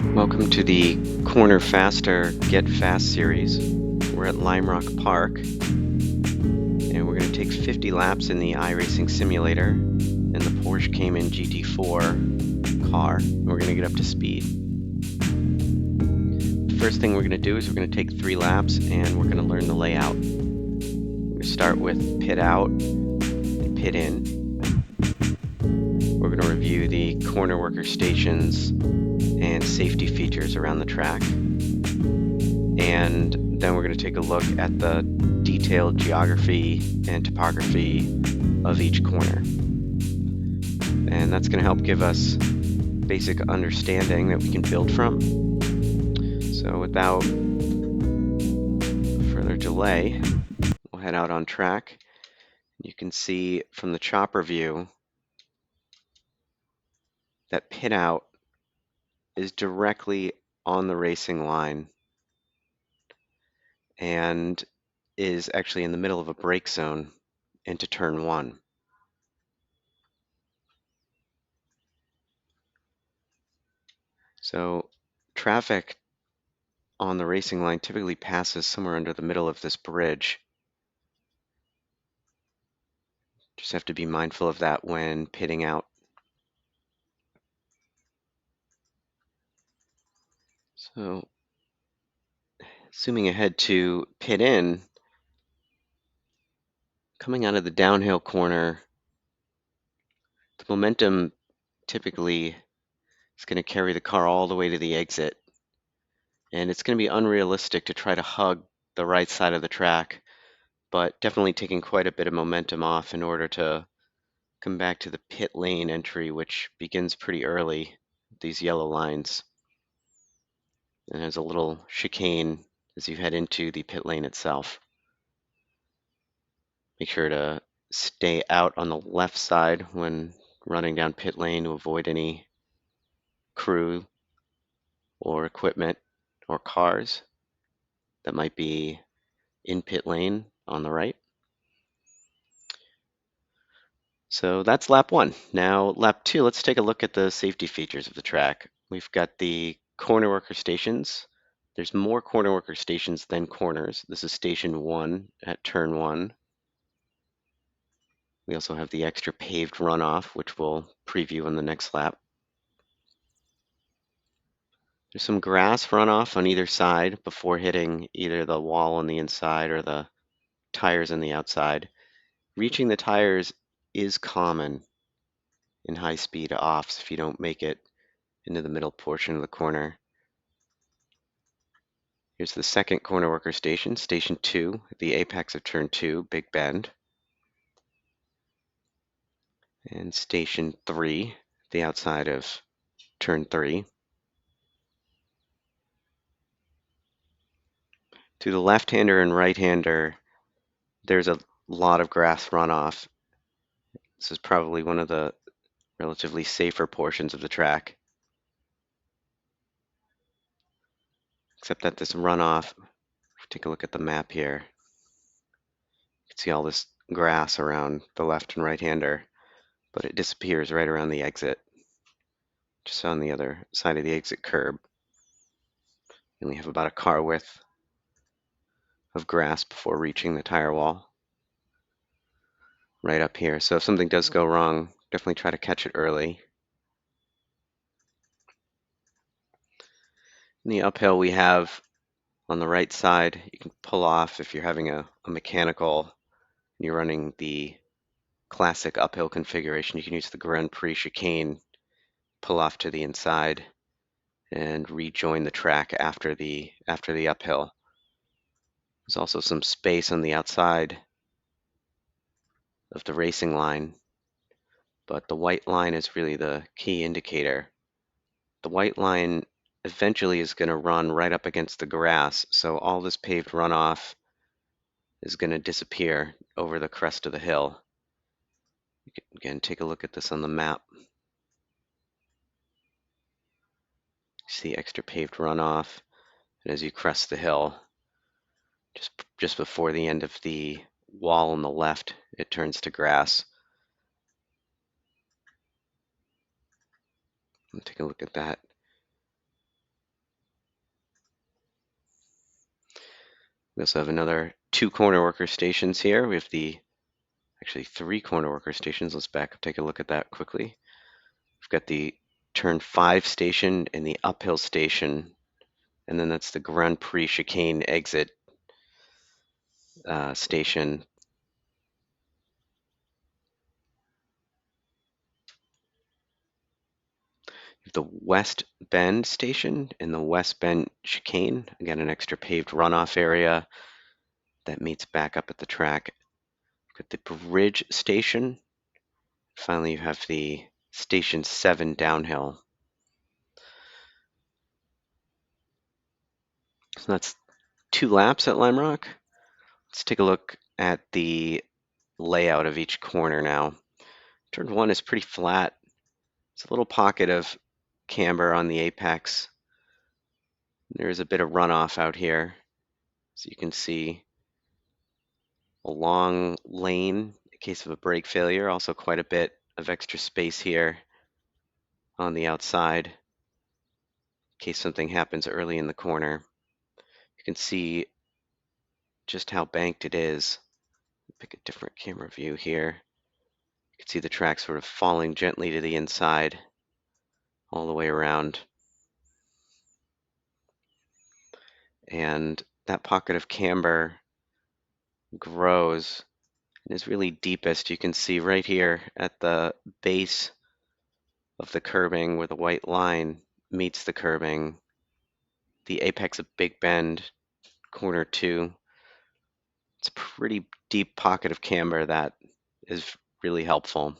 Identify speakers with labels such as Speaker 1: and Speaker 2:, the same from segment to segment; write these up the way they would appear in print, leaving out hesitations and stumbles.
Speaker 1: Welcome to the Corner Faster, Get Fast series. We're at Lime Rock Park, and we're going to take 50 laps in the iRacing simulator in the Porsche Cayman GT4 car, and we're going to get up to speed. The first thing we're going to do is we're going to take 3 laps, and we're going to learn the layout. We're going to start with pit out and pit in. We're going to review the corner worker stations and safety features around the track. And then we're going to take a look at the detailed geography and topography of each corner. And that's going to help give us basic understanding that we can build from. So without further delay, we'll head out on track. You can see from the chopper view that pit out is directly on the racing line and is actually in the middle of a brake zone into turn 1. So traffic on the racing line typically passes somewhere under the middle of this bridge. Just have to be mindful of that when pitting out. So zooming ahead to pit in, coming out of the downhill corner, the momentum typically is going to carry the car all the way to the exit. And it's going to be unrealistic to try to hug the right side of the track, but definitely taking quite a bit of momentum off in order to come back to the pit lane entry, which begins pretty early, these yellow lines. And there's a little chicane as you head into the pit lane itself. Make sure to stay out on the left side when running down pit lane to avoid any crew or equipment or cars that might be in pit lane on the right. So that's lap 1. Now lap 2, let's take a look at the safety features of the track. We've got the corner worker stations. There's more corner worker stations than corners. This is station 1 at turn 1. We also have the extra paved runoff, which we'll preview in the next lap. There's some grass runoff on either side before hitting either the wall on the inside or the tires on the outside. Reaching the tires is common in high-speed offs if you don't make it into the middle portion of the corner. Here's the second corner worker station, station 2, the apex of turn 2, Big Bend. And station 3, the outside of turn 3. To the left-hander and right-hander, there's a lot of grass runoff. This is probably one of the relatively safer portions of the track. Except that this runoff, take a look at the map here. You can see all this grass around the left and right-hander, but it disappears right around the exit, just on the other side of the exit curb. And we have about a car width of grass before reaching the tire wall right up here. So if something does go wrong, definitely try to catch it early. In the uphill we have on the right side, you can pull off if you're having a mechanical and you're running the classic uphill configuration. You can use the Grand Prix chicane, pull off to the inside, and rejoin the track after the uphill. There's also some space on the outside of the racing line, but the white line is really the key indicator. The white line eventually is going to run right up against the grass, so all this paved runoff is going to disappear over the crest of the hill. You can again take a look at this on the map. See extra paved runoff, and as you crest the hill, just before the end of the wall on the left, it turns to grass. Take a look at that. We also have another 2 corner worker stations here. We have actually 3 corner worker stations. Let's back up, take a look at that quickly. We've got the turn 5 station and the uphill station, and then that's the Grand Prix chicane exit station. The West Bend station and the West Bend chicane. Again, an extra paved runoff area that meets back up at the track. We've got the bridge station. Finally, you have the station 7 downhill. So that's 2 laps at Lime Rock. Let's take a look at the layout of each corner now. Turn 1 is pretty flat. It's a little pocket of camber on the apex. There's a bit of runoff out here. So you can see a long lane in case of a brake failure. Also quite a bit of extra space here on the outside in case something happens early in the corner. You can see just how banked it is. Pick a different camera view here. You can see the track sort of falling gently to the inside all the way around. And that pocket of camber grows and is really deepest. You can see right here at the base of the curbing where the white line meets the curbing, the apex of Big Bend, corner 2. It's a pretty deep pocket of camber that is really helpful.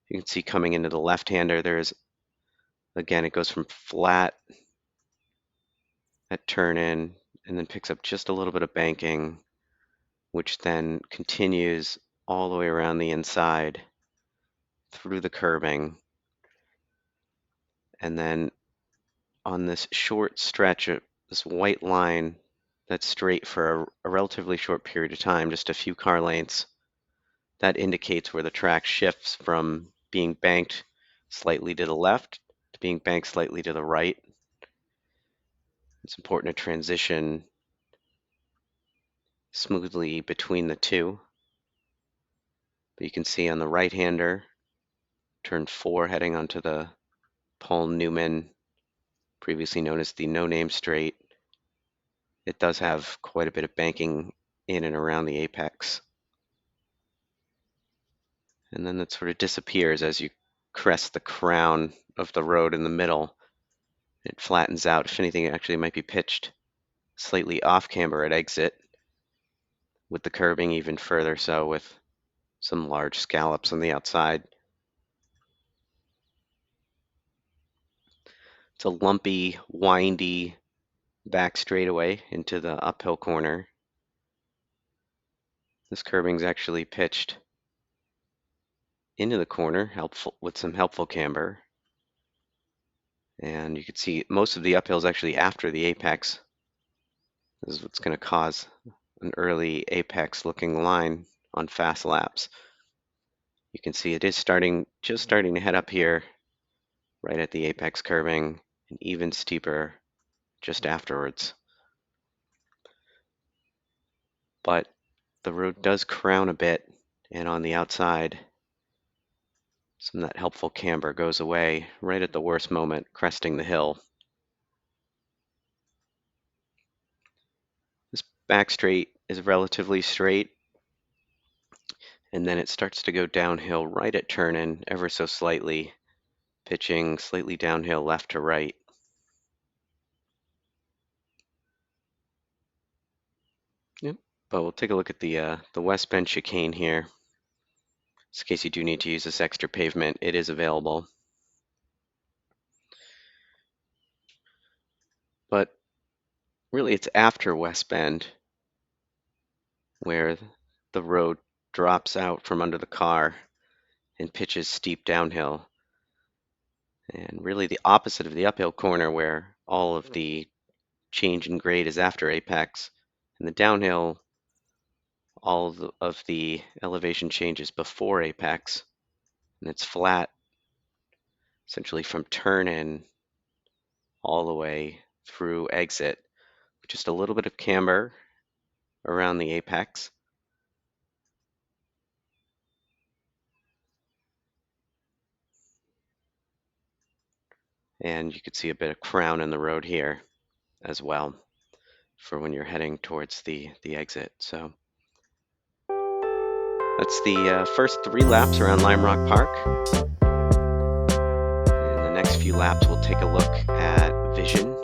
Speaker 1: You can see coming into the left-hander, again, it goes from flat at turn in and then picks up just a little bit of banking, which then continues all the way around the inside through the curbing. And then on this short stretch of this white line that's straight for a relatively short period of time, just a few car lengths, that indicates where the track shifts from being banked slightly to the left to being banked slightly to the right. It's important to transition smoothly between the two. But you can see on the right-hander, turn 4 heading onto the Paul Newman, previously known as the No Name Straight. It does have quite a bit of banking in and around the apex. And then that sort of disappears as you crest the crown of the road in the middle. It flattens out. If anything, it actually might be pitched slightly off camber at exit, with the curbing even further so, with some large scallops on the outside. It's a lumpy, windy back straightaway into the uphill corner. This curbing's actually pitched into the corner, helpful with some helpful camber. And you can see most of the uphill is actually after the apex. This is what's going to cause an early apex looking line on fast laps. You can see it is just starting to head up here right at the apex curbing, and even steeper just afterwards. But the road does crown a bit, and on the outside, some of that helpful camber goes away right at the worst moment, cresting the hill. This back straight is relatively straight, and then it starts to go downhill right at turn in ever so slightly, pitching slightly downhill left to right. Yep. But we'll take a look at the West Bend chicane here. Just in case you do need to use this extra pavement, it is available. But really, it's after West Bend where the road drops out from under the car and pitches steep downhill. And really the opposite of the uphill corner where all of the change in grade is after apex. And the downhill, all of the elevation changes before apex. And it's flat essentially from turn in all the way through exit, just a little bit of camber around the apex. And you could see a bit of crown in the road here as well for when you're heading towards the exit. So that's the first 3 laps around Lime Rock Park. In the next few laps, we'll take a look at vision